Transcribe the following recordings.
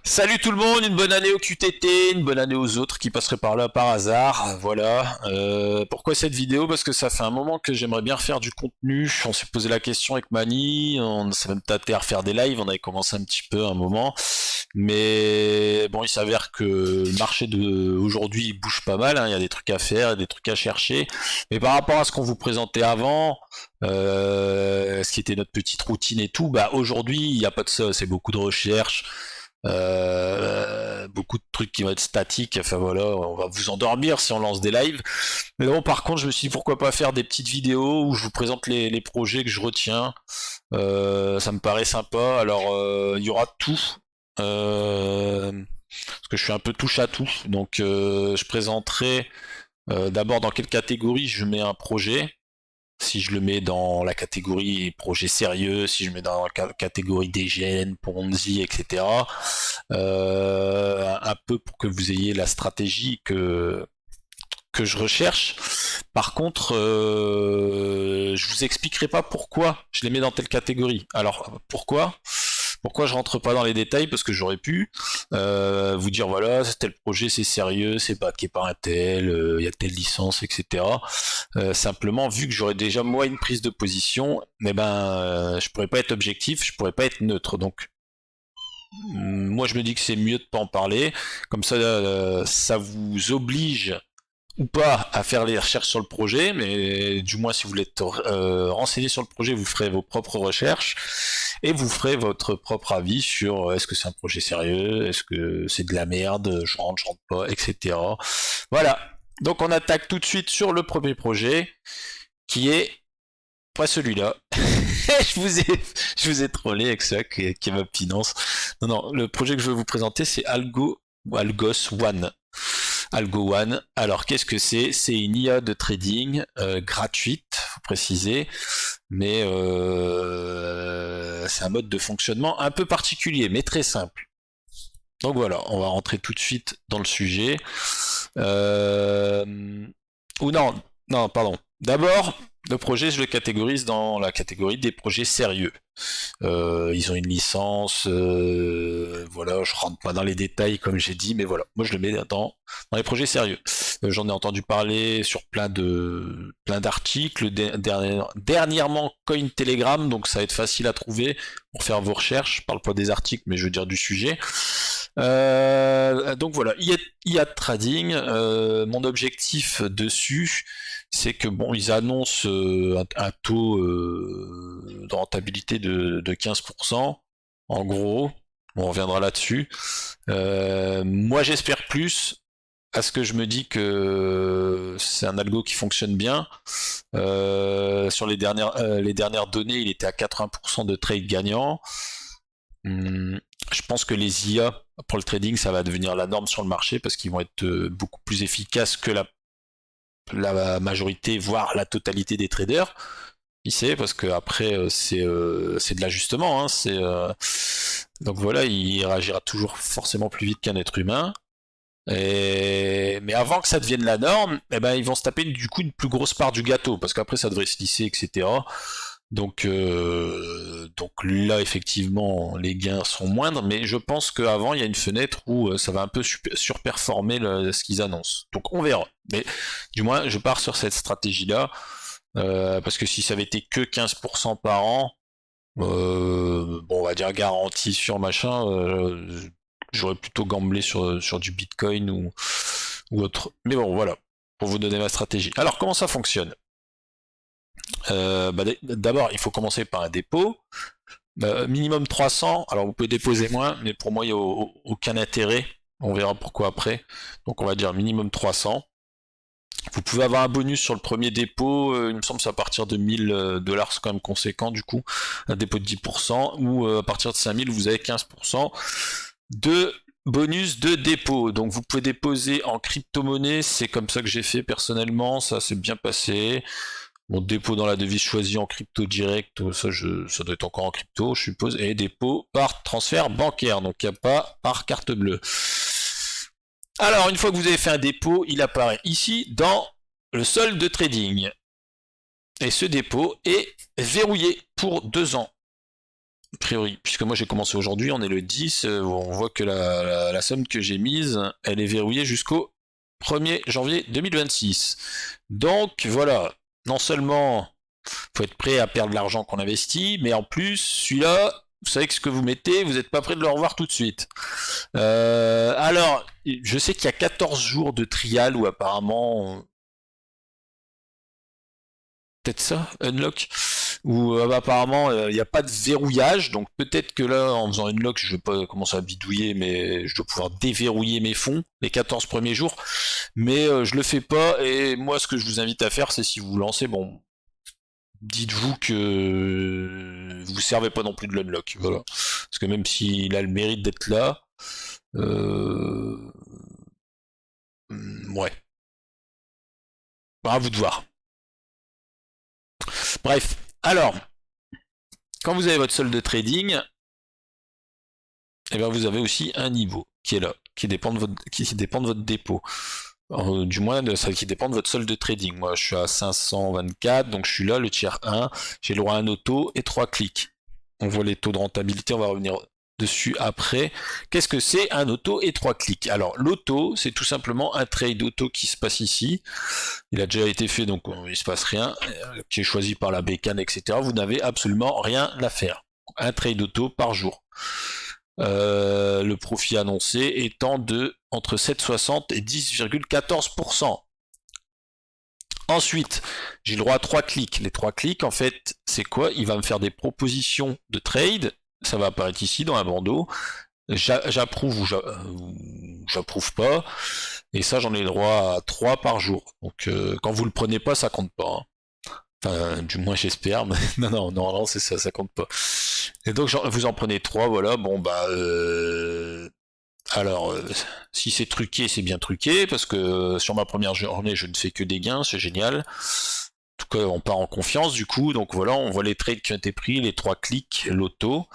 Salut tout le monde, une bonne année au QTT, une bonne année aux autres qui passeraient par là par hasard, voilà. Pourquoi cette vidéo? Parce que ça fait un moment que j'aimerais bien refaire du contenu, on s'est posé la question avec Mani, on s'est même tâté à refaire des lives, on avait commencé un petit peu un moment, mais bon il s'avère que le marché de aujourd'hui il bouge pas mal, hein, il y a des trucs à faire, il y a des trucs à chercher, mais par rapport à ce qu'on vous présentait avant, ce qui était notre petite routine et tout, bah aujourd'hui il n'y a pas de ça, c'est beaucoup de recherches, beaucoup de trucs qui vont être statiques, enfin voilà, on va vous endormir si on lance des lives. Mais bon, par contre, je me suis dit pourquoi pas faire des petites vidéos où je vous présente les projets que je retiens. Ça me paraît sympa. Alors, il y aura tout. Parce que je suis un peu touche à tout. Donc, je présenterai d'abord dans quelle catégorie je mets un projet. Si je le mets dans la catégorie projet sérieux, si je le mets dans la catégorie DGN, Ponzi, etc. Un peu pour que vous ayez la stratégie que je recherche. Par contre, je vous expliquerai pas pourquoi je les mets dans telle catégorie. Alors, pourquoi je rentre pas dans les détails? Parce que j'aurais pu vous dire voilà, c'est tel projet, c'est sérieux, c'est backé par un tel, il y a telle licence, etc. Simplement, vu que j'aurais déjà moi une prise de position, mais je pourrais pas être objectif, je pourrais pas être neutre. Donc, moi, je me dis que c'est mieux de pas en parler. Comme ça, ça vous oblige ou pas à faire les recherches sur le projet, mais du moins si vous voulez être renseigné sur le projet, vous ferez vos propres recherches et vous ferez votre propre avis sur est-ce que c'est un projet sérieux, est-ce que c'est de la merde, je rentre pas, etc. Voilà. Donc on attaque tout de suite sur le premier projet qui est pas celui-là. Je vous ai trollé avec ça qui est ma finance. Non, non, le projet que je veux vous présenter c'est Algo ou Algos One. Algo One. Alors, qu'est-ce que c'est? C'est une IA de trading gratuite, faut préciser, mais c'est un mode de fonctionnement un peu particulier, mais très simple. Donc voilà, on va rentrer tout de suite dans le sujet. Ou non, non, pardon. D'abord, le projet, je le catégorise dans la catégorie des projets sérieux. Ils ont une licence, voilà, je rentre pas dans les détails comme j'ai dit, mais voilà, moi je le mets dans les projets sérieux. J'en ai entendu parler sur plein d'articles, dernièrement Cointelegraph, donc ça va être facile à trouver pour faire vos recherches. Je parle pas des articles, mais je veux dire du sujet. Donc voilà, IA de trading. Mon objectif dessus, c'est que bon, ils annoncent un taux de rentabilité de 15%, en gros. Bon, on reviendra là-dessus. Moi, j'espère plus, parce que je me dis que c'est un algo qui fonctionne bien. Sur les dernières données, il était à 80% de trade gagnant. Je pense que les IA pour le trading, ça va devenir la norme sur le marché parce qu'ils vont être beaucoup plus efficaces que la majorité, voire la totalité des traders. Qui sait, parce que après c'est de l'ajustement. Hein, donc voilà, il réagira toujours forcément plus vite qu'un être humain. Mais avant que ça devienne la norme, eh ben, ils vont se taper du coup une plus grosse part du gâteau, parce qu'après ça devrait se lisser, etc. Donc là, effectivement, les gains sont moindres, mais je pense qu'avant, il y a une fenêtre où ça va un peu surperformer ce qu'ils annoncent. Donc on verra. Mais du moins, je pars sur cette stratégie-là, parce que si ça avait été que 15% par an, bon, on va dire garantie sur machin, j'aurais plutôt gamblé sur du Bitcoin ou autre. Mais bon, voilà, pour vous donner ma stratégie. Alors, comment ça fonctionne? D'abord, il faut commencer par un dépôt. Minimum 300, alors vous pouvez déposer moins, mais pour moi, il n'y a aucun intérêt. On verra pourquoi après. Donc on va dire minimum 300. Vous pouvez avoir un bonus sur le premier dépôt, il me semble que c'est à partir de 1000 $, c'est quand même conséquent du coup, un dépôt de 10%, ou à partir de 5000, vous avez 15% de bonus de dépôt. Donc vous pouvez déposer en crypto-monnaie, c'est comme ça que j'ai fait personnellement, ça s'est bien passé. Mon dépôt dans la devise choisie en crypto direct, ça doit être encore en crypto, je suppose, et dépôt par transfert bancaire, donc il n'y a pas par carte bleue. Alors, une fois que vous avez fait un dépôt, il apparaît ici dans le solde de trading. Et ce dépôt est verrouillé pour 2 ans. A priori, puisque moi j'ai commencé aujourd'hui, on est le 10, on voit que la somme que j'ai mise, elle est verrouillée jusqu'au 1er janvier 2026. Donc voilà, non seulement faut être prêt à perdre l'argent qu'on investit, mais en plus, celui-là, vous savez que ce que vous mettez, vous n'êtes pas prêt de le revoir tout de suite. Alors, je sais qu'il y a 14 jours de trial où apparemment, peut-être ça, unlock, où apparemment il n'y a pas de verrouillage, donc peut-être que là, en faisant unlock, je vais pas commencer à bidouiller, mais je dois pouvoir déverrouiller mes fonds les 14 premiers jours, mais je le fais pas, et moi ce que je vous invite à faire, c'est si vous vous lancez, bon, dites-vous que vous servez pas non plus de l'unlock, voilà. Parce que même s'il a le mérite d'être là, euh... ouais, à vous de voir. Bref, alors, quand vous avez votre solde de trading, et bien vous avez aussi un niveau qui est là, qui dépend de votre dépôt. Du moins, ça qui dépend de votre solde de trading. Moi, je suis à 524, donc je suis là, le tiers 1, j'ai le droit à un auto et 3 clics. On voit les taux de rentabilité, on va revenir dessus après. Qu'est-ce que c'est un auto et 3 clics? Alors, l'auto, c'est tout simplement un trade auto qui se passe ici. Il a déjà été fait, donc il se passe rien, qui est choisi par la bécane, etc. Vous n'avez absolument rien à faire. Un trade auto par jour. Le profit annoncé étant de entre 7,60 et 10,14%. Ensuite, j'ai le droit à 3 clics. Les 3 clics, en fait, c'est quoi? Il va me faire des propositions de trade. Ça va apparaître ici dans un bandeau. J'approuve ou j'approuve pas. Et ça, j'en ai le droit à 3 par jour. Donc, quand vous le prenez pas, ça compte pas. Hein. Enfin, du moins j'espère, mais non, c'est ça, ça compte pas. Et donc vous en prenez 3, voilà, bon bah alors si c'est truqué, c'est bien truqué, parce que sur ma première journée je ne fais que des gains, c'est génial. En tout cas on part en confiance du coup, donc voilà, on voit les trades qui ont été pris, les 3 clics, l'auto.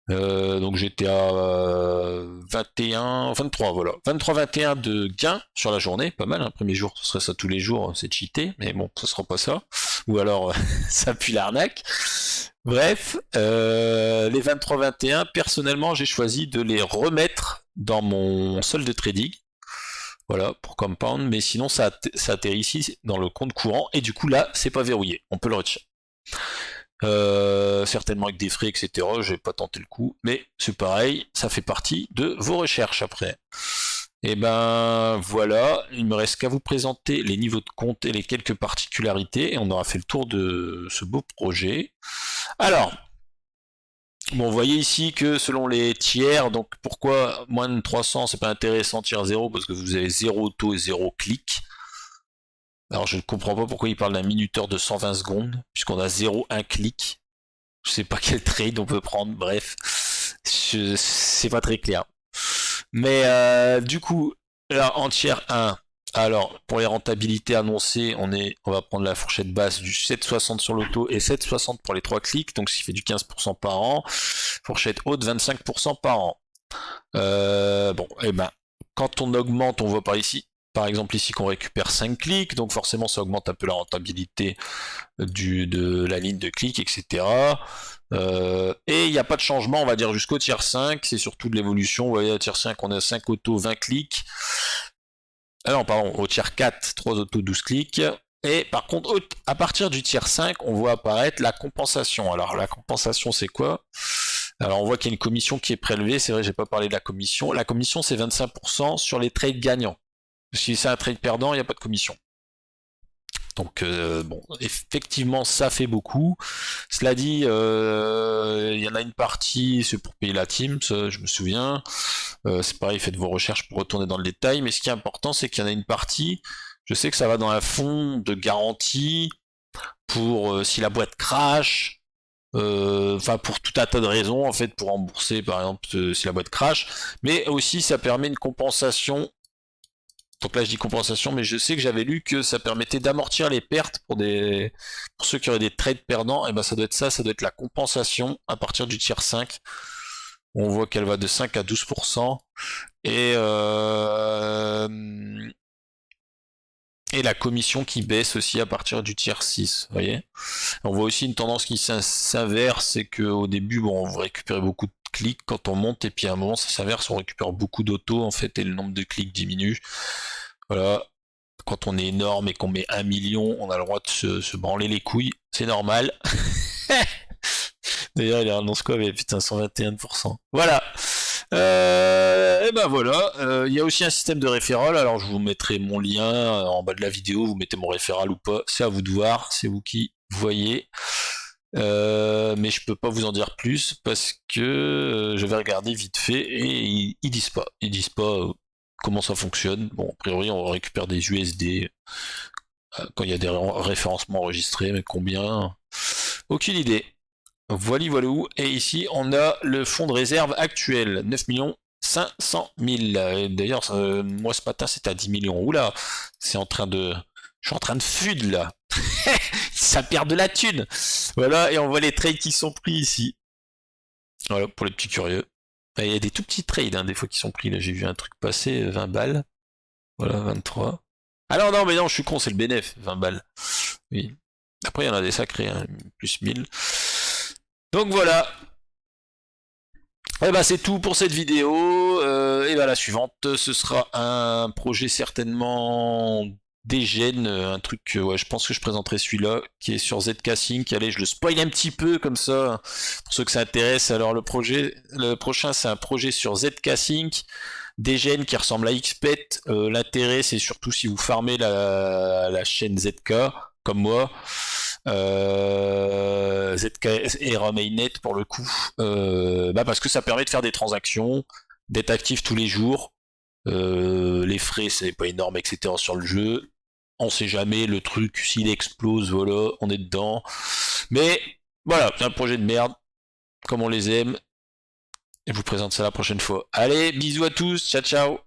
Donc j'étais à 23, voilà. 23-21 de gains sur la journée, pas mal, hein. Premier jour, ce serait ça tous les jours, c'est cheaté, mais bon, ce sera pas ça. Ou alors, ça pue l'arnaque. Bref, les 23-21, personnellement, j'ai choisi de les remettre dans mon solde de trading. Voilà, pour compound, mais sinon ça atterrit ici dans le compte courant, et du coup là, c'est pas verrouillé, on peut le retirer. Certainement avec des frais, etc. Je vais pas tenter le coup, mais c'est pareil, ça fait partie de vos recherches après. Et ben voilà, il me reste qu'à vous présenter les niveaux de compte et les quelques particularités, et on aura fait le tour de ce beau projet. Alors, bon, vous voyez ici que selon les tiers, donc pourquoi moins de 300 c'est pas intéressant tiers 0, parce que vous avez 0 auto et 0 clic. Alors je ne comprends pas pourquoi il parle d'un minuteur de 120 secondes, puisqu'on a 0,1 clic. Je sais pas quel trade on peut prendre, bref. C'est pas très clair. Mais du coup, là, en tiers 1, alors pour les rentabilités annoncées, on va prendre la fourchette basse du 7,60 sur l'auto et 7,60 pour les 3 clics, donc ce qui fait du 15% par an. Fourchette haute, 25% par an. Bon, et ben, quand on augmente, on voit par exemple ici qu'on récupère 5 clics, donc forcément ça augmente un peu la rentabilité de la ligne de clic, etc. Et il n'y a pas de changement, on va dire, jusqu'au tiers 5, c'est surtout de l'évolution. Vous voyez, à tiers 5, on a 5 autos, 20 clics. Ah non, pardon, au tiers 4, 3 autos, 12 clics. Et par contre, à partir du tiers 5, on voit apparaître la compensation. Alors la compensation, c'est quoi? Alors on voit qu'il y a une commission qui est prélevée, c'est vrai, j'ai pas parlé de la commission. La commission, c'est 25% sur les trades gagnants. Si c'est un trade perdant, il n'y a pas de commission. Donc bon, effectivement, ça fait beaucoup. Cela dit, il y en a une partie, c'est pour payer la team, ça, je me souviens. C'est pareil, faites vos recherches pour retourner dans le détail. Mais ce qui est important, c'est qu'il y en a une partie. Je sais que ça va dans un fonds de garantie pour si la boîte crash. Enfin pour tout un tas de raisons en fait pour rembourser par exemple si la boîte crash, mais aussi ça permet une compensation. Donc là je dis compensation, mais je sais que j'avais lu que ça permettait d'amortir les pertes pour ceux qui auraient des trades perdants, et ben ça doit être ça, ça doit être la compensation à partir du tiers 5. On voit qu'elle va de 5 à 12%. Et Et la commission qui baisse aussi à partir du tiers 6, vous voyez. On voit aussi une tendance qui s'inverse, c'est qu'au début, bon, on récupère beaucoup de clics quand on monte, et puis à un moment ça s'inverse, on récupère beaucoup d'auto en fait, et le nombre de clics diminue. Voilà. Quand on est énorme et qu'on met 1 million, on a le droit de se branler les couilles, c'est normal. D'ailleurs, il annonce quoi? Mais putain, 121%. Voilà. Et ben voilà. Il y a aussi un système de référol. Alors, je vous mettrai mon lien en bas de la vidéo. Vous mettez mon référal ou pas. C'est à vous de voir. C'est vous qui voyez. Mais je peux pas vous en dire plus parce que je vais regarder vite fait et ils disent pas. Ils disent pas comment ça fonctionne. Bon, a priori, on récupère des USD quand il y a des référencements enregistrés, mais combien? Aucune idée. Voilà, voilà. Et ici, on a le fonds de réserve actuel, 9 500 000. D'ailleurs, moi ce matin, c'était à 10 millions. Oula, c'est en train de... Je suis en train de fudre, là. Ça perd de la thune. Voilà, et on voit les trades qui sont pris ici. Voilà, pour les petits curieux. Il y a des tout petits trades, hein, des fois, qui sont pris. Là, j'ai vu un truc passer, 20 balles. Voilà, 23. Ah non, non, mais non, je suis con, c'est le bénéf, 20 balles. Oui. Après, il y en a des sacrés, hein, plus 1000. Donc voilà. Et bah c'est tout pour cette vidéo. Et bah la suivante, ce sera un projet certainement Degen, un truc, ouais, je pense que je présenterai celui-là, qui est sur ZK Sync. Allez, je le spoil un petit peu comme ça, pour ceux que ça intéresse. Alors le prochain, c'est un projet sur ZK Sync, Degen qui ressemble à XPET. L'intérêt, c'est surtout si vous farmez la chaîne ZK, comme moi. ZK et Mainnet pour le coup, parce que ça permet de faire des transactions, d'être actif tous les jours. Les frais c'est pas énorme, etc. sur le jeu. On sait jamais, le truc s'il explose, voilà, on est dedans. Mais voilà, c'est un projet de merde, comme on les aime. Et je vous présente ça la prochaine fois. Allez, bisous à tous, ciao ciao.